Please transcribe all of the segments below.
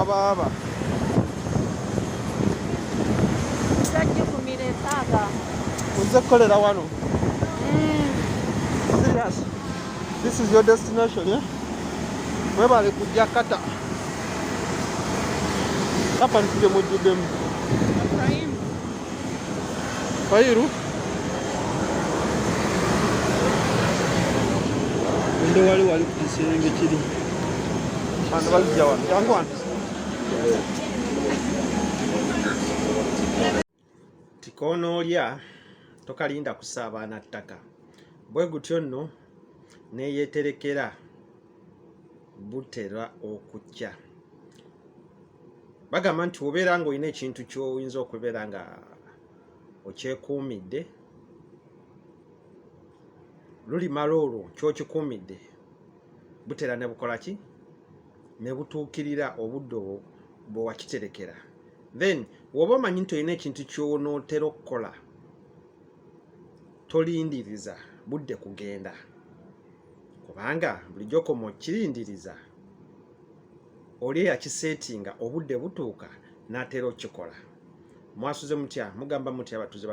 abaaba uze kukolera wano. Serious? This is your destination, yeah? Webale kujja QATAR. Hapa nikuje mujjudemu. Fairu? Ndo wali ku kisenge kiri. Bantu bajja wano. Jangu wano. Tikonoolya tokalinda kusaabana ttaka. Bwe gutyo nno neyeterekera butera okujja. Bagamba nti obeera nga olina ekintu ky'oyinza okubeera nga okyekuumidde, lulimala olwo ky'okikuumidde butera ne bukola ki? Ne butuukirira obudde bwe wakiterekera. Then woba omanyi nti olina ekintu ky'onootera okukola, tolindiriza budde kugenda, kubanga bulijjo koma okirindiriza oli yakiseetinga obudde butuuka n'atera okikola. Mwasuze mutya? Mugamba mutya batuze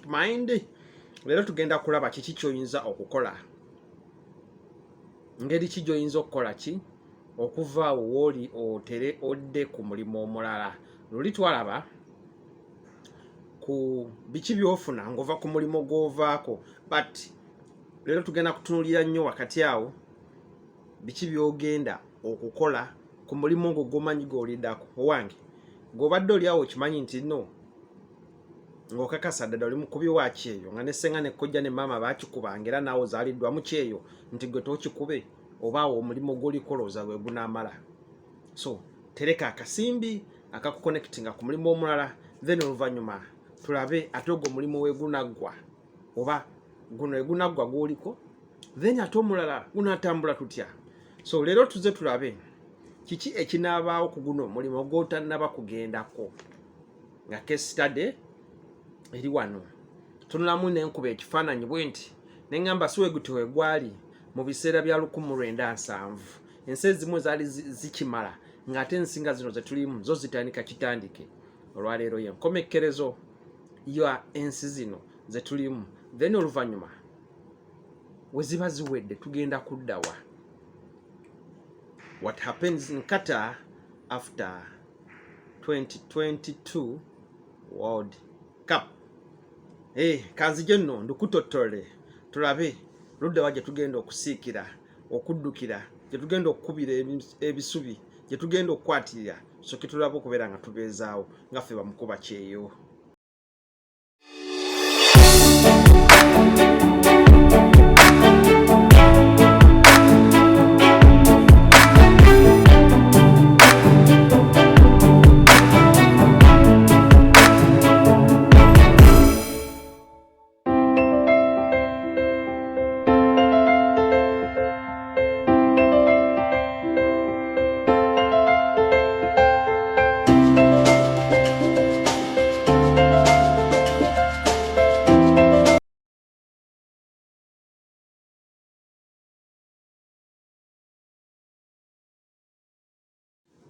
mind. Leero tugenda kulaba kiki ky'oyinza okukola, ngeri ki gy'oyinza okukola ki okuva wooli otere odde ku mulimu omulala. Luli twalaba ku biki by'ofuna ng'ova ku mulimu gw'ovaako, but leero tugenda kutunuulira nnyo wakati awo biki by'ogenda okukola ku mulimu ogwo gw'omanyi gw'oliddako. Owange gw'obadde oli awo okimanyi nti nno ng'okakasa ddala oli mukubi wa kyeyo, nga ne ssenga ne kkojja ne maama baakikubanga era naawe ozaaliddwamu kyeyo, nti gwe tookikube oba awo omulimu gw'olikolooza bwe gunaamala. So tereka akasimbi akakuconnectinga ku mulimu omulala, then oluvanyuma tulabe ate ogwo omulimu weegunaggwa oba guno egunaggwa gw'oliko, then ate omulala gunaatambula tutya. So leero tuze tulabe kiki ekinaabaawo ku guno omulimu gw'otannaba kugendako, nga case study eri wano. Tunulamu n'enkuba ekifaananyi bwe nti neŋŋamba si weguti wegwali mu biseera bya 1970. Ensi ezimu zaali zikimala ng'ate ensinga zino ze tulimu zo zitandika kitandike. Olwaleero y'enkomekkerezo ya ensi zino ze tulimu, then oluvanyuma we ziba ziwedde tugenda kuddawa. What happens in QATAR after 2022 World Cup? Kanzije nno ndukutotole tulabe luddawa gye tugenda okusiikira, okuddukira, gye tugenda okukubira ebisubi, gye tugenda okukwatirira, so kitulaba okubeera nga tubeezaawo nga ffe bamukuba kyeyo.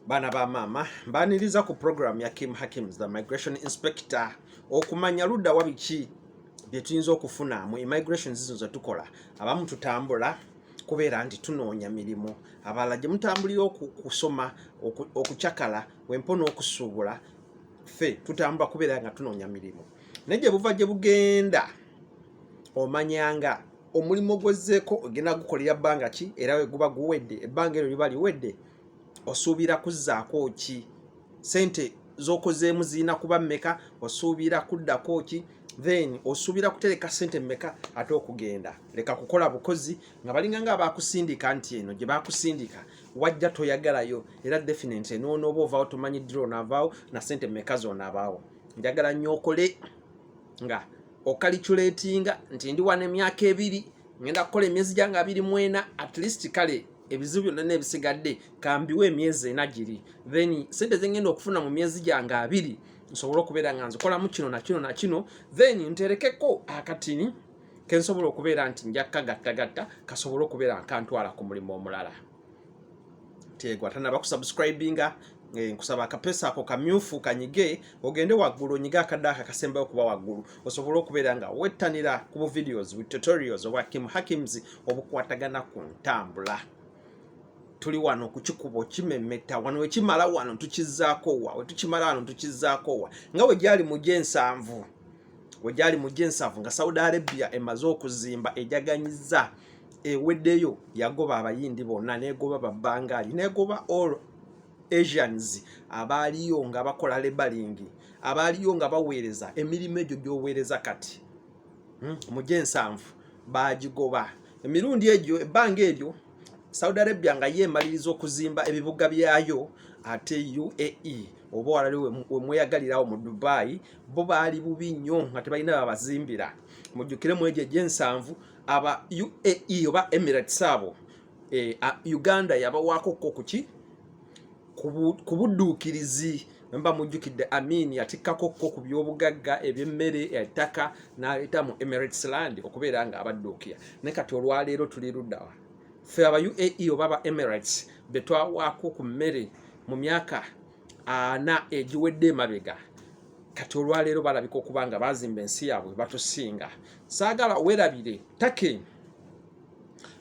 Bana ba mama mbaniriza ku program ya Kim Hakims the Migration Inspector okumanya ludda wabiki bye tuyinza okufuna mu immigration zizo ze tukola. Abamu tutambula kubeera nti tunoonya mirimu, abala gye mutambulira okusoma okukyakala wempono okusuubula, ffe tutambula kubeera nga tunoonya mirimu. Naye gye buva gye bugenda omanyanga omulimu gwezzeeko ogenda gukolera bbanga ki era we guba guwedde, ebbanga eryo liba liwedde, osuubira kuzzaako ki? Sente z'okozeemu zirina kuba mmeka? Osuubira kuddako ki? Then osuubira kutereka sente mmeka ate okugenda? Leka kukola bukozi nga balinga nga abakusindika nti eno gye bakusindika wajja toyagalayo era definitely n'onooba ovaawo tomanyiddira onaavaawo na sente mmeka z'onaabaawo. Njagala nnyo okole nga okalikyuleetinga nti ndi wano emyaka 2 ngenda kukola emyezi gyange 24 at least kale ebizibu byonna n'ebisigadde kambiwe emyezi 4 giri, then sente zengenda okufuna mu myezi gyange 2 nsobola okubeera nga nzikolamu kino na kino na kino, then nterekeko akatini kensobola okubeera nti nja kagattagatta kasobola okubeera nkantwala ku mulimu omulala. tegwa tanaba kusubscribinga nkusaba akapesa ako kamyufu kanyige ogende waggulu onyiga akadaka kasembayo kuba waggulu osobola okubeera nga wettanira ku videos with tutorials obwa Kim Hakims obukwatagana ku ntambula. Tuli wano kukikubo kimemeta wano wekimala wano tukizaako wa wetukimala wano tukizaako wa nga wejali mu G7 wejali mu G7 nga Saudi Arabia emaze okuzimba ejaganyiza eweddeyo yagoba abayindi bonna negoba babbangali negoba all Asians abaliyo nga bakola labeling abaliyo nga baweereza emirimu egyo gyoweereza kati mu G7 bagigoba emirundi egyo ebbanga eryo Saudi Arabia nga yemaliriza okuzimba ebibuga byayo ate UAE oba walali we mweyagalirawo mu Dubai bo baali bubi nnyo nga tebalina babazimbira mujjukire mu egyo G7 aba UAE oba Emirates abo Uganda yabawaako kuki kubudduukirizi mba mujjukidde Amin yatikkako ku byobugagga ebyemmere ettaka n'aleeta mu Emirates land okubeera nga abadduukira ne kati olwaleero tuli luddawa fe aba UAE oba aba Emirates betwawaako ku mmere mu myaka 4 egiwedde emabega kati olwaleero balabika okuba nga bazimba ensi yaabwe batusinga. Saagala werabire take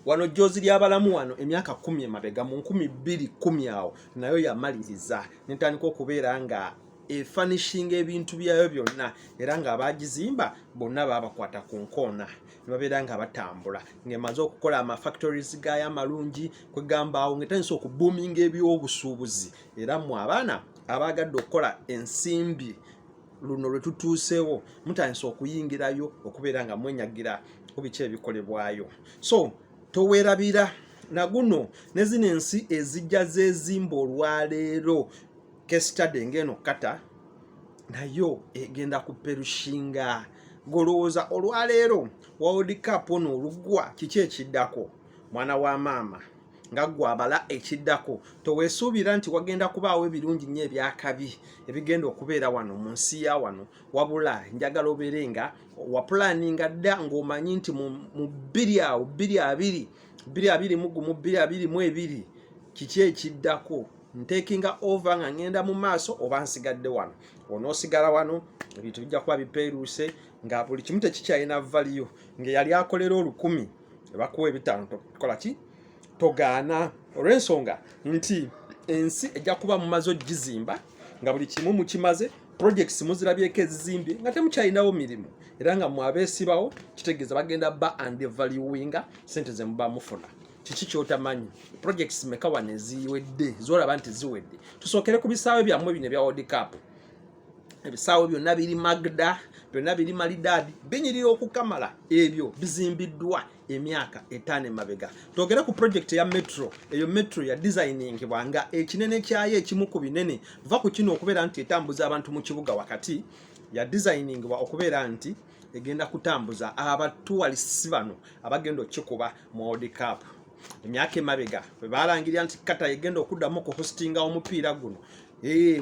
wano jozi ly'abalamu wano emyaka 10 emabega mu 2010 awo nayo yamaliriza netandika okubeera nga efanishinga ebintu byayo byonna era nga abagizimba bonna babakwata ku nkoona nibabeera nga batambula ng'emaze okukola amafactories gayo amalungi kwegamba awo ngetandise okuboominga ebyobusuubuzi era mu abaana abagadde okukola ensimbi luno lwe tutuuseewo mutandise okuyingirayo okubeera nga mwenyagira ku biki ebikolebwayo. So towerabira naguno nezino ensi ezijja zezimba olwaleero kesitade ngeno kata nayo egenda kuperushinga golowooza olwaleero World Cup ono olugwa kiki ekiddako mwana wa maama nga gwabala ekiddako toweesuubira nti wagenda kubaawo ebirungi nnyo ebyakabi ebigenda okubeera wano mu nsi ya wano wabula njagala obeere nga wapulaninga dda ng'omanyi nti mu 2022 kiki ekiddako ntekinga over nga ngenda mu maaso oba nsigadde wano onoosigala wano ebintu bijja kuba bipeeruuse nga buli kimu tekikyalina valiyo ng'eyali akolera 1000 ebakuwa 5 tokola ki togaana olw'ensonga nti ensi ejja kuba mumaze ogizimba nga buli kimu mukimaze projects muzirabyeko ezizimbye nga temukyalinawo mirimu era nga mwabeesibawo kitegeeza bagenda ba undervaluinga sente ze muba mufuna. Kiki kyotamanyi projects meka wano eziwedde zolaba nti ziwedde tusookere ku bisaawe byammwe bino ebya World Cup ebisaawe byonna biri Magda byonna biri Malidadi binyirira okukamala ebyo bizimbiddwa emyaka 5 emabega. Twogere ku project ya metro eyo metro ya designing bwanga ekinene kyayo ekimu ku binene va ku kino okubeera nti etambuza abantu mu kibuga wakati ya designing wa okubeera nti egenda kutambuza abatuwalisi bano abagenda okikuba mu World Cup emyaka emabega bwe balangirira nti QATAR egenda okuddamu ku hostinga omupiira guno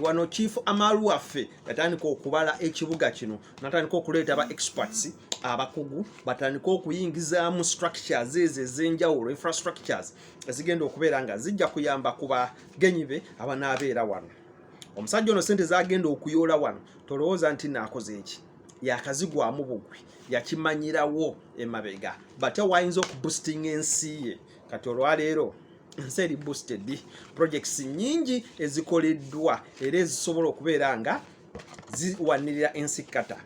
wano chief amalu waffe yatandika okubala ekibuga kino natandika okuleeta aba experts abakugu batandika okuyingizaamu structures ezenjawulo infrastructures ezigenda okubeera nga zijja kuyamba kuba genyibe abanaabeera wano. Omusajja ono sente zagenda okuyoola wano tolowooza nti naakoze eki yakazigwamu bugwi yakimanyirawo emabega batya wayinza okuboostinga ensi ye kati olwaleero nseri boosted projects nyingi ezikoleddwa era ezisobola okubeera nga ziwanirira ensi QATAR.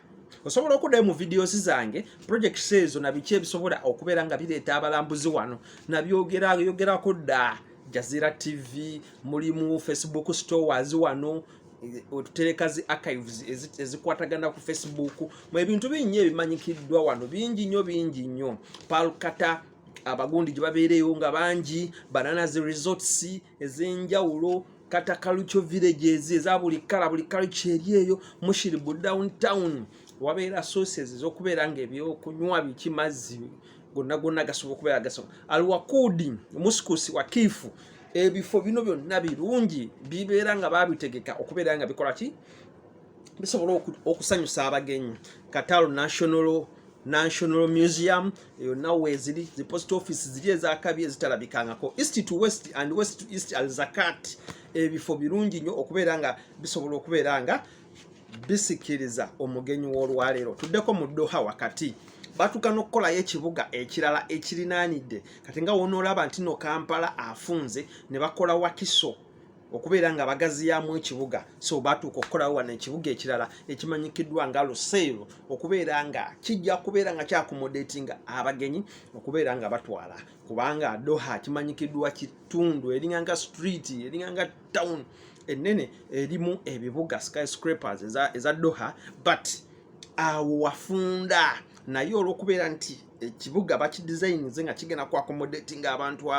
Osobola okuddayo mu videos zange projects ezo na biki ebisobola okubeera nga bireeta abalambuzi wano nabyogerako dda Jazeera TV mulimu Facebook stores wano otuterekazi archives ezikwatagana ku Facebook mu ebintu bingi ebimanyikiddwa wano bingi nnyo QATAR abagundi gye babeereyo nga bangi bananas resorts ezenjawulo QATAR culture villages eza buli culture eri eyo Mushiribu downtown wabeera sources ez'okubeera nga ebyokunywa biki mazzi gonna gasobola okubeera gasobola alwakudi muskusi wakifu ebifo bino byonna birungi bibeera nga babitegeka okubeera nga bikola ki bisobola okusanyusa abagenyi. QATAR National Museum yonna weziri the post office ziri ezakabi ezitalabikangako east to west and west to east alzakat ebifo birungi nnyo okubeera nga bisobola okubeera nga bisikiriza omugenyi w'olwaleero. Tuddeko mu Doha wakati batuuka n'okukolayo ekibuga ekirala ekirinaanidde kati nga wonoolaba nti no Kampala afunze ne bakola Wakiso okubeera nga bagaziyaamu ekibuga, so batuuka okukolawo wano ekibuga ekirala ekimanyikiddwa nga Luseero okubeera nga kijja kubeera nga kyakomodatinga abagenyi okubeera nga batwala, kubanga Doha kimanyikiddwa kitundu eringa street eringa town ennene erimu ebibuga skyscrapers eza Doha, but awo wafunda naye olw'okubeera nti ekibuga bakidesigninze nga kigenda ku accommodatinga abantu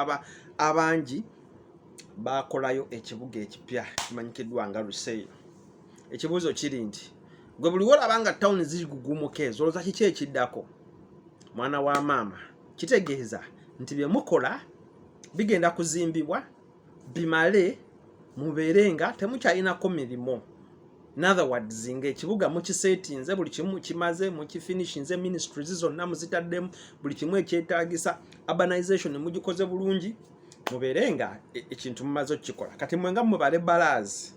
abangi bakolayo ekibuga ekipya kimanyikiddwa nga Luseero. Ekibuuzo kiri nti gwe buli wolaba nga town zigugumuka ezo olowooza kiki ekiddako? Mwana wa maama, kitegeeza nti bye mukola bigenda kuzimbibwa bimale mubeere nga temukyalinako mirimo. In other words, ng'ekibuga mukisetinze buli kimu kimaze mukifinishinze, ministries zonna muzitaddemu buli kimu ekyetaagisa, urbanization mugikoze bulungi mubeere nga ekintu mumaze okukikola. Kati mwenga mubale balazi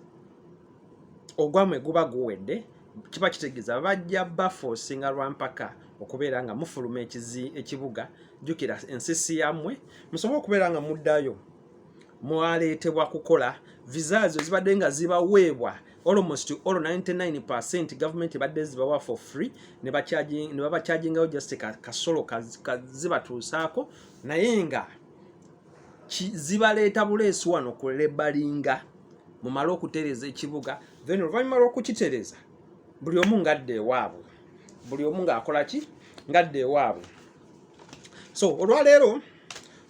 ogwamwe guba guwedde, kiba kitegeeza bajja baforcinga lwampaka okubeera nga mufuluma ekibuga. Jjukira ensisi yammwe musobole okubeera nga muddayo mwaleetebwa kukola visa zo zibadde nga zibaweebwa almost all 99% government badde zibawa for free ne babachargingayo just kasolo zibatuusaako naye nga zibaleeta buleesi wano kulebalinga mumale okutereeza ekibuga, then oluvannyuma lw'okukitereeza buli omu ngadde ewaabwe, buli omu ng'akola ki ngadde ewaabwe. So olwaleero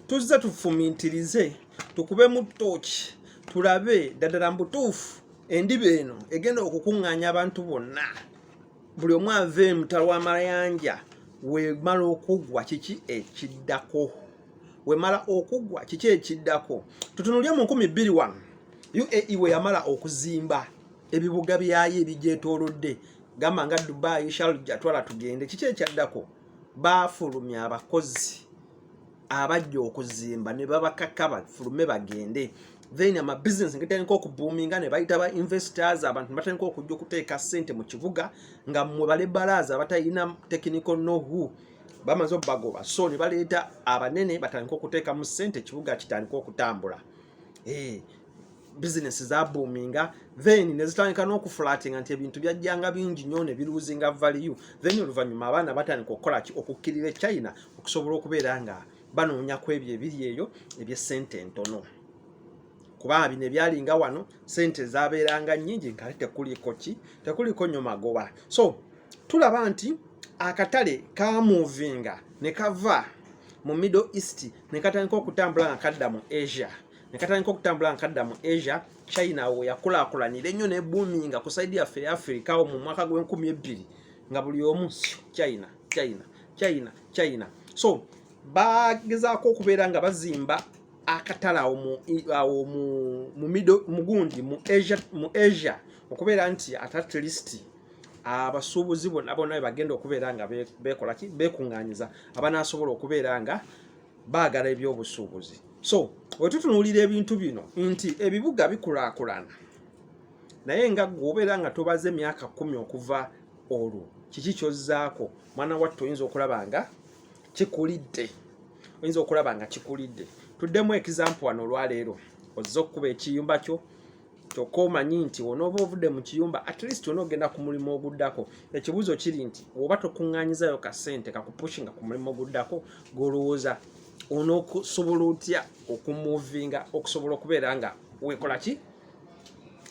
tuzze tufumiitirize tukube mu ttooki tulabe ddala mbutuufu endiba eno egenda okukuŋŋaanya abantu bonna, buli omu ave mutalo w'amayanja wemala okuggwa kiki ekiddako, wemala okuggwa kiki ekiddako. Tutunulye mu 2021 UAE we yamala okuzimba ebibuga byayo ebigyetoolodde, gamba nga Dubai, Sharjah, twala tugende, kiki ekyaddako? Baafulumya abakozi abajja okuzimba ne babakaka bafulume bagende, then ama business ngetandika okuboominga ne bayita ba investors, abantu batandika okujja okuteeka ssente mu kibuga nga mmwe bale balaza abatalina technical know-how bamaze obbagoba, so ne baleeta abanene batandika okuteeka mu ssente ekibuga kitandika okutambula. Business za boominga, then ne zitandika n'okuflatinga nti ebintu byajjanga bingi nnyo ne biruzinga value, then oluvannyuma abaana batandika okukola okukkirira China okusobola okubeera nga banoonya ku ebyo ebiri eyo eby'essente entono, kuba bino ebyalinga wano ssente zabeeranga nnyingi nga tekuliko nnyo magoba. So tulaba nti akatale kamuvinga ne kava mu Middle East ne katandika okutambula nga kadda mu Asia, China we yakulaakulanira ennyo ne boominga ku side yaffe ya Africa mu mwaka gw'2020 nga buli omu China. So bagezaako okubeera nga bazimba akatale awo mugundi mu Asia okubeera nti at least abasuubuzi bonna bagenda okubeera nga bekola ki beekuŋŋaanyiza abanaasobola okubeera nga baagala ebyobusuubuzi. So wetutunuulira ebintu bino nti ebibuga bikulaakulana naye nga gwobeera nga tobaze emyaka 10 okuva olwo kiki kyozzaako mwana wattu oyinza okulaba nga kikulidde. Tuddemu example wano olwaleero ozze okukuba ekiyumba kyo kyokka omanyi nti onooba ovudde mu kiyumba at least onoogenda ku mulimu oguddako. Ekibuuzo kiri nti oba tokuŋŋaanyizayo kasente kakupushinga ku mulimu oguddako gw'olowooza onookusobola otya okumuvinga okusobola okubeera nga weekola ki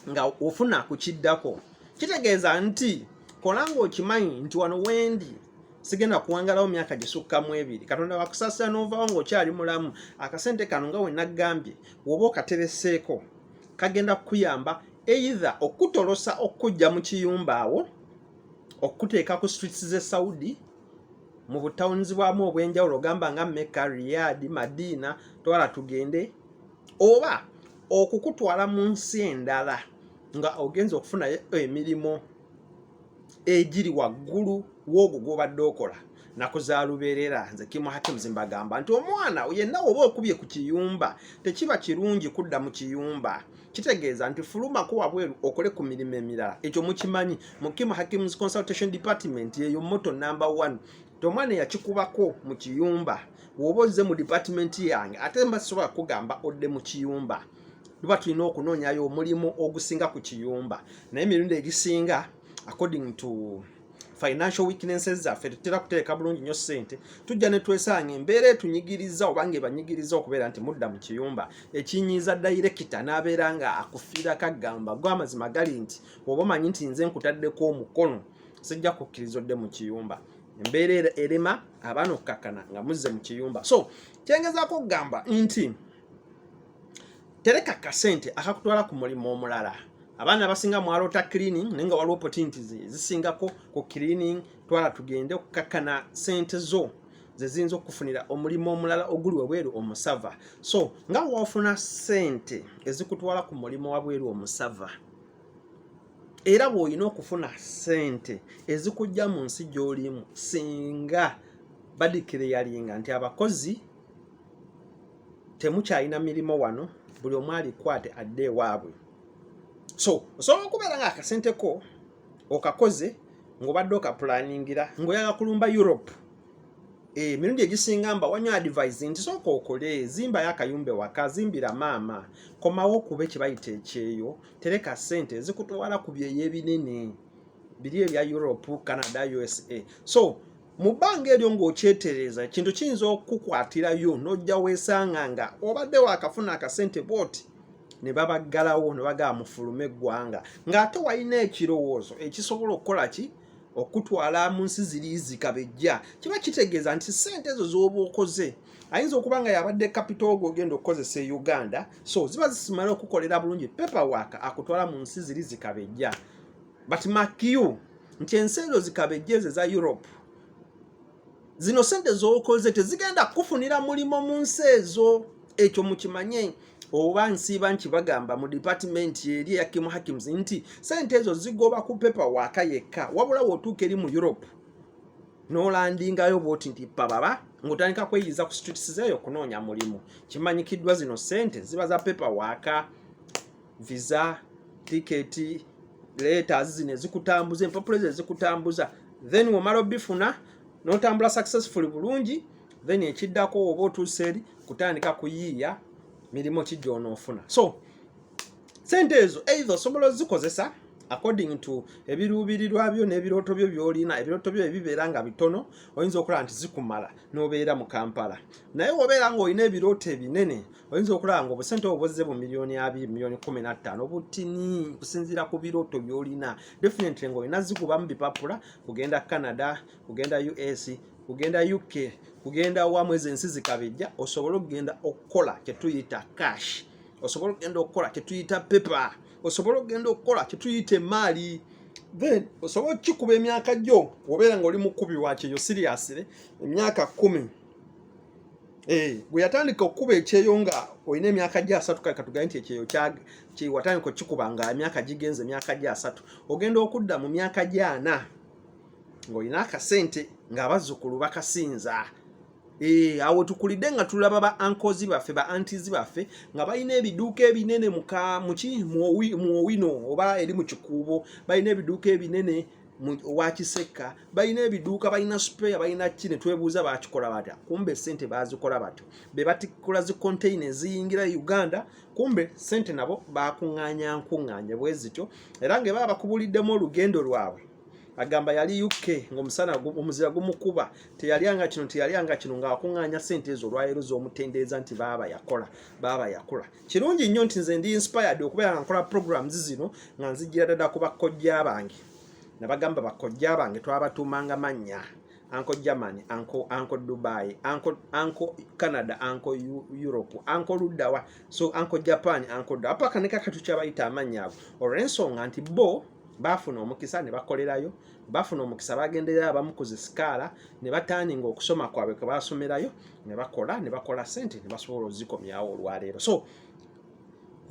nga ofuna ku kiddako. Kitegeeza nti kola ng'okimanyi nti wano wendi sigenda kuwangalawo myaka gisukkamu 2, Katonda wakusasira n'ovaawo ng'okyali mulamu. Akasente kano nga wenagambye woba okatereseeko kagenda kukuyamba either okutolosa okujja mu kiyumba awo okuteeka ku streets z'e Saudi mu butawunzi bwamu obw'enjawulo gamba nga Mecca, Riyadh, Madina, twala tugende, oba okukutwala mu nsi endala nga ogenza okufuna emirimu egiri waggulu w'ogwo gw'obadde okola. nakuzaaluberera nze Kim Hakims mbagamba nti omwana yenna oba okubye ku kiyumba tekiba kirungi kudda mu kiyumba kitegeeza nti fuluma ko wabweru okole ku mirimu emirala ekyo mukimanyi mu Kim Hakims consultation department yeyo motto number 1 tomwana yakikubako mu kiyumba woba ozze mu department yange ate mbasobola kugamba odde mu kiyumba luba tulina okunoonyayo omulimu ogusinga ku kiyumba naye emirundi egisinga according to financial weaknesses zaffe tutera kuteeka bulungi nnyo ssente tujja ne twesanga embeera etunyigiriza obange banyigiriza okubeera nti mudda mu kiyumba ekinyiiza dayirekita n'abeera nga akufiira kagamba gwe amazima gali nti oba omanyi nti nze nkutaddeko omukono sijja kukkiriza odde mu kiyumba embeera erema abaana okukakkana nga muzze mu kiyumba so kyengezaako okugamba nti tereka kasente akakutwala ku mulimu omulala abaana basinga mwalota cleaning nenga waliwo opportunities zisingako ku cleaning twala tugende okukakkana sente zo zeziyinza okufunira omulimu omulala oguli wabweru omusava so nga wafuna sente ezikutwala ku mulimu wabweru omusava era bw'olina okufuna sente ezikujja mu nsi gy'olimu singa badikiriyalinga nti abakozi temukyalina mirimo wano buli omu alikwate adde ewaabwe so osobola okubeera nga akasente ko okakoze ng'obadde okapulaningira ng'oyaga kulumba Europe emirundi egisinga mba wanyo advise nti sooka okole zimbayo akayumba ewaka zimbira maama komawo okuba ekibayita ekyeyo tereka sente ezikutwala ku byeyo ebinene biri ebya Europe, Canada, USA so mu bbanga eryo ng'okyetereza ekintu kiyinza okukwatirayo n'ojja weesanga nga obadde waakafuna akasente bwoti ne babaggalawo ne bagaba mufulume eggwanga ng'ate walina ekirowoozo ekisobola okukola ki okutwala mu nsi ziri zikabejja kiba kitegeeza nti sente ezo z'oba okoze ayinza okuba nga yabadde capital ogenda okukozesa e Uganda so ziba zisimala okukolera bulungi paperwork akutwala mu nsi ziri zikabejja but makiyu nti ensi ezo zikabejja ezo za Europe zino sente z'okoze tezigenda kufunira mulimo mu nsi ezo ekyo mukimanye oba nsiiba nkibagamba mu department eri ya Kim Hakims nti sente ezo zigoba ku paperwork yekka wabula wotuuka eri mu Europe n'olandingayo bwoti nti pababa ng'otandika kweyiza ku streets zeeyo kunoonya mulimu kimanyikiddwa zino sente ziba za paperwork visa ticket letters zino ezikutambuza empapula ezikutambuza then womala obifuna n'otambula successfully bulungi then ekiddako oba otuuse eri kutandika kuyiiya mirimo ki gy'onoofuna so sente ezo either osobola ozikozesa according to ebiruubirirwa byo n'ebirooto byo by'olina ebirooto byo ebibeera nga bitono oyinza okulaba nti zikumala n'obeera mu Kampala naye wobeera ng'olina ebirooto ebinene oyinza okulaba nga obusente obuzze bu miliyoni 2 miliyoni 15 butini kusinziira ku birooto by'olina definitely ng'olina zikuba mu bipapula kugenda Canada kugenda US kugenda UK kugenda wamwezi ensi zikabejja osobola okugenda okukola kye tuyita cash osobola okugenda okukola kye tuyita paper osobola okugenda okukola kye tuyita emaali then osobola okikuba emyaka gyo obeera ng'oli mukubi wakyeyo seriously emyaka 10 bwe yatandika okukuba ekyeyo nga olina emyaka gya 3 kale katugaye nti ekyeyo watandika okikuba nga emyaka gigenze emyaka gya 3 ogenda okudda mu myaka gya 4 ng'olina akasente ng'abazzukulu bakasinza awo tukulidde nga tulaba ba ankozi baffe ba antizi baffe nga balina ebiduuka ebinene mu Owino oba eri mu Kikuubo balina ebiduuka ebinene wa Kiseka balina ebiduuka balina spare balina kine twebuuza bakikola batya kumbe sente bazikola batyo be batikula zi container ziyingira Uganda kumbe sente nabo bakuŋŋaanya bwezityo era nga baba bakubuliddemu olugendo lwabwe agamba yali UK ng'omusana omuzira gumukuba teyalyanga kino nga wakuŋŋaanya sente ezo olwaleero z'omutendeeza nti baba yakola kirungi nnyo nti nze ndi inspired okubeera nga nkola programs zino nga nzijjira ddala ku bakojja bange ne bagamba bakojja bange twabatuumanga mannya Uncle Germany, Uncle Dubai, Uncle Canada, Uncle Europe, Uncle Ludawa, so Uncle Japan, Uncle Dawa. Paka neka katucha bayita amannya ago. Olw'ensonga nti bo bafuna omukisa ne bakolerayo, bafuna omukisa bagenderera abamu ku zisikaala ne batandinga okusoma kwabwe kwe basomerayo ne bakola sente ne basobola ozikomyawo olwaleero. So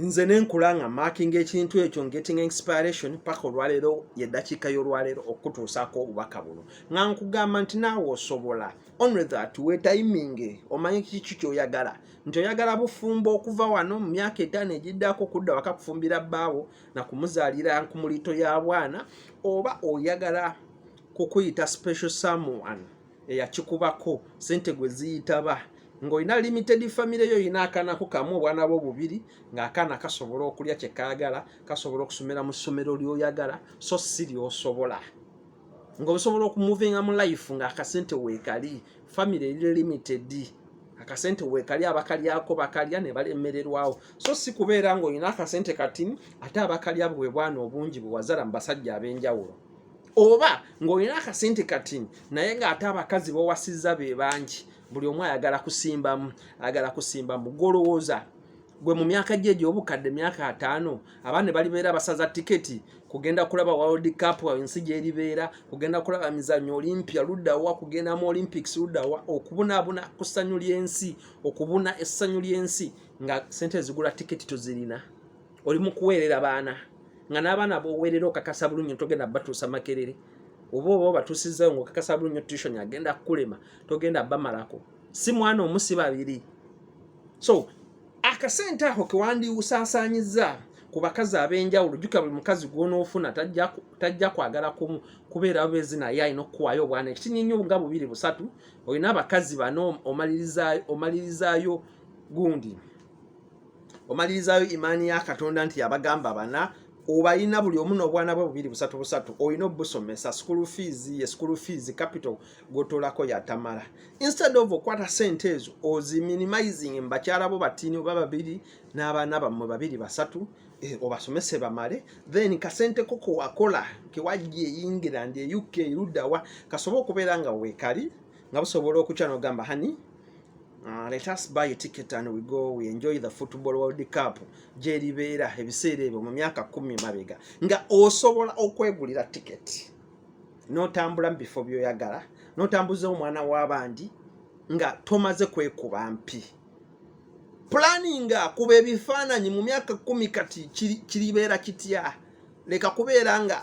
nze nenkulanga marking ekintu ekyo getting inspiration paka olwaleero yeddakiika y'olwaleero okutuusaako obubaka buno nga nkugamba nti naawe osobola only that wetiming omanye kiki kyoyagala nti oyagala bufumbo okuva wano mu myaka 5 egiddako kudda waka kufumbira bbaawo na kumuzaalira ku mulito ya bwana oba oyagala kukuyita special someone eyakikubako sente gwe ziyitaba ng'olina limited family yo yina akaana kamu obwana bo bubiri ng'akaana kasobola okulya kye kaagala kasobola okusomera mu ssomero ly'oyagala so si ly'osobola ng'osobola okumuvinga mu life ng'akasente weekali family eri limited akasente weekali abakalyako bakalya ne balemererwawo so si kubeera ng'olina akasente katini ate abakalya bwe bwana obungi bwe wazala mu basajja ab'enjawulo oba ng'olina akasente katini naye ng'ate abakazi b'owasizza be bangi buli omu ayagala kusimbamu golowooza gwe mu myaka gye egy'obukadde myaka 5 abaana balibeera basaza tiketi kugenda kulaba World Cup ensi gyeribeera kugenda kulaba mizannyo Olympia luddawa kugenda mu Olympics luddawa okubunaabuna ku ssanyu ly'ensi okubuna essanyu ly'ensi nga sente zigula tiketi tozirina oli mu kuweerera baana nga n'abaana b'oweerera okakasa bulungi togenda batuusa makerere oba batuusizzayo ng'okakasa bulungi tuition agenda kukulema togenda bamalako si mwana omusi babiri so akasente ako kewandiwusaasaanyizza ku bakazi ab'enjawulo jjuka buli mukazi gw'onoofuna tajja kwagala kubeera beezi naye alina okuwaayo obwana ekitinyi nga 2-3 olina abakazi bano omalirizaayo gundi omalirizaayo imaani ya Katonda nti yabagamba bana obalina buli omu n'obwana bwe 2-3 olina obusomesa school fees capital gotolako yatamala instead of okwata sente ezo oziminimizing bakyala bo batini oba babiri n'abaana bammwe 2-3 obasomese bamale then kasente koko wakola kewajje England UK luddawa kasobola okubeera nga weekali nga busobola okukya n'ogamba hani let us buy a ticket and we enjoy the football World Cup gyeribeera ebiseera ebyo mu myaka 10 mabega nga osobola okwegulira ticket n'otambula bifo byoyagala n'otambuza omwana w'abandi nga tomaze kwekuba mpi planning kuba ebifaananyi mu myaka 10 kati kiribeera kitya leka kubeera nga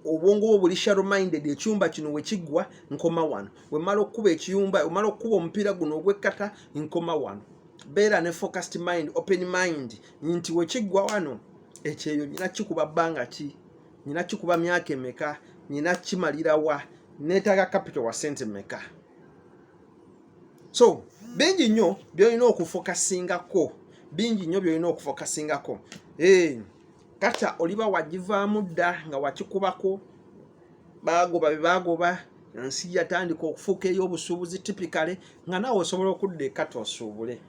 obwongo bwo buli shallow minded ekyumba kino we kiggwa nkoma wano we mala okuba ekiyumba omala okuba omupiira guno ogwekkata nkoma wano beera ne focused mind open mind nti we kiggwa wano ekyeyo nyina kikuba bbanga ki nyina kikuba myaka emeka nyina kimalirawa neetaaga capital wa sente meka so bingi nnyo byolina okufokasingako kata oliba wagivaamu dda nga wakikubako bagoba ensi yatandika okufuuka ey'obusuubuzi tipikale nga naawe osobola okudda ekata osuubule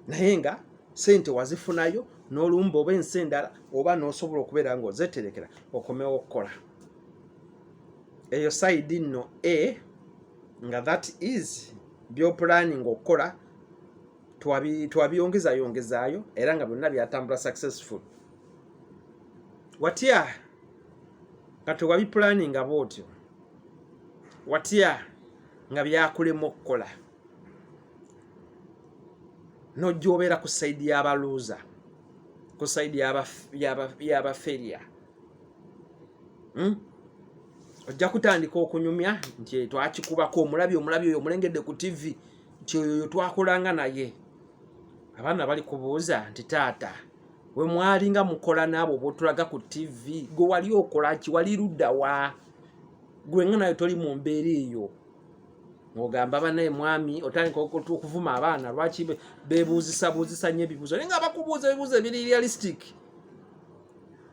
naye nga sente wazifunayo n'olumba oba ensi endala oba n'osobola okubeera ng'ozeterekera okomewo okukola eyo side nno nga that is byopulaning okukola twabiyongezaayo era nga byonna byatambula successful watya kati wabipulaninga bwotyo watya nga byakulema okukola nojja obeera ku saidi y'abaluuza ku saidi y'abaferya ojja kutandika okunyumya nti twakikubako omulabye oyo omulengedde ku TV nti oyo twakolanga naye abaana bali kubuuza nti taata we mwalinga mukola naabo bwotulaga ku TV gwe wali okola ki wali luddawa gwe nga nayo toli mu mbeera eyo ng'ogamba banaye mwami otandika okuvuma abaana lwaki beebuuzisa nnyo ebibuuzo naye nga bakubuuza ebibuuzo ebiri realistic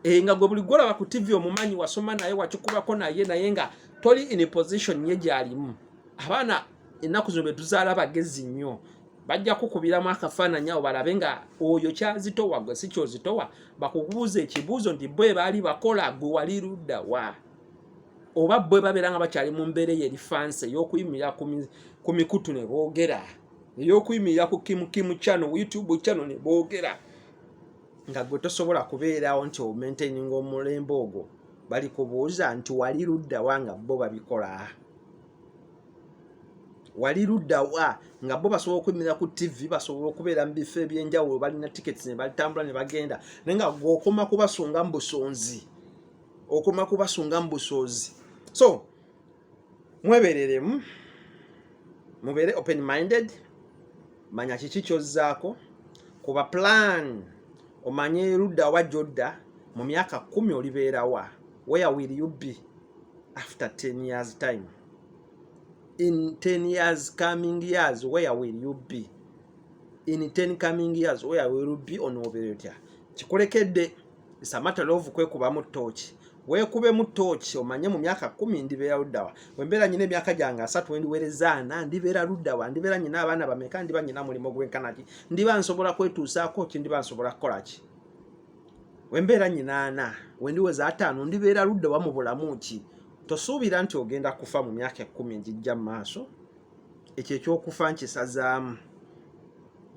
nga gwe buli gwolaba ku TV omumanyi wasoma naye wakikubako naye nga toli in position ye gy'alimu abaana ennaku zino betuzaala bagezi nnyo bajja kukubiramu akafaananyi awo balabe nga oyo kyazitowa gwe si kyozitowa bakubuuza ekibuuzo nti bwe baali bakola gwe wali luddawa oba bwe babeera nga bakyali mu mbeera ey'erifansi ey'okuyimirira ku mikutu ne boogera ey'okuyimirira ku kimu channel YouTube channel ne boogera nga gwe tosobola kubeerawo nti omaintaininga omulembe ogwo bali kubuuza nti wali luddawa nga bo babikola wali luddawa nga bo basobola okuyimirira ku TV, basobola okubeera mu bifo ebyenjawulo, balina tickets ne batambula ne bagenda, naye nga okoma kubasunga mu busonzi, okoma kubasunga mu busoozi. So mwebereremu, mubeere open minded, manya kiki kyozzaako, kuba plan omanye luddawa gyodda mu myaka 10 olibeerawa. Where will you be after 10 years time? In 10 years coming years, where will you be? In 10 coming years, where will you be? Onoberetya kikulekedde isamatter of kwekuba mu tochi, weekube mu tochi omanye mu myaka 10 ndibeera luddawa. Wembeera nyina emyaka gyange 3 ndiwerezaana ndibeera luddawa, ndibeera nyina abaana bameka, ndiba nyina mulimo gwenkanaki, ndiba nsobola kwetuusaako ki, ndiba nsobola kukola ki. Wembeera nyina 4 wendiweza 5 ndibeera luddawa mu bulamu ki. Tosuubira nti ogenda kufa mu myaka 10 njijja mu maaso, ekyo ekyokufa nkisazaamu.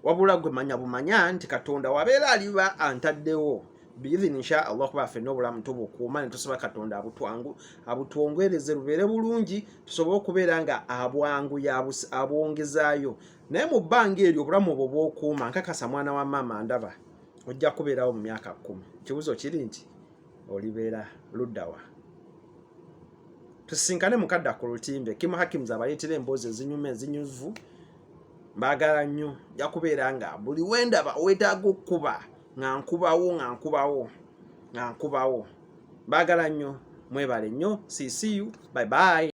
Wabula gwe manya bumanya nti Katonda wabeera aliba antaddewo biidhini insha Allah kuba fenna obulamu tubukuuma ne tusaba Katonda abutwongereze lubeere bulungi, tusobole okubeera nga abwongezaayo. Naye mu bbanga eryo obulamu obwo bw'okuuma, nkakasa mwana wa maama ndaba ojja kubeerawo mu myaka 10. Ekibuzo kiri nti olibeera luddawa. Tusisinkane mukadda ku lutimbe. Kim Hakims abaleetera emboozi ezinyuma ezinyuvu. Mbaagala nnyo, nja kubeera nga buli wendaba weetaaga okkuba nga nkubawo. Mbaagala nnyo, mwebale nnyo. See you. Bye bye.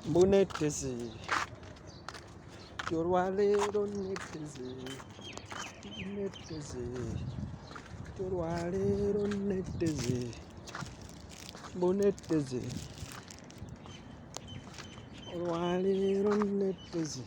Mbuneteze kyolwaleero neteze kyolwaleero neteze mbuneteze olwaleero neteze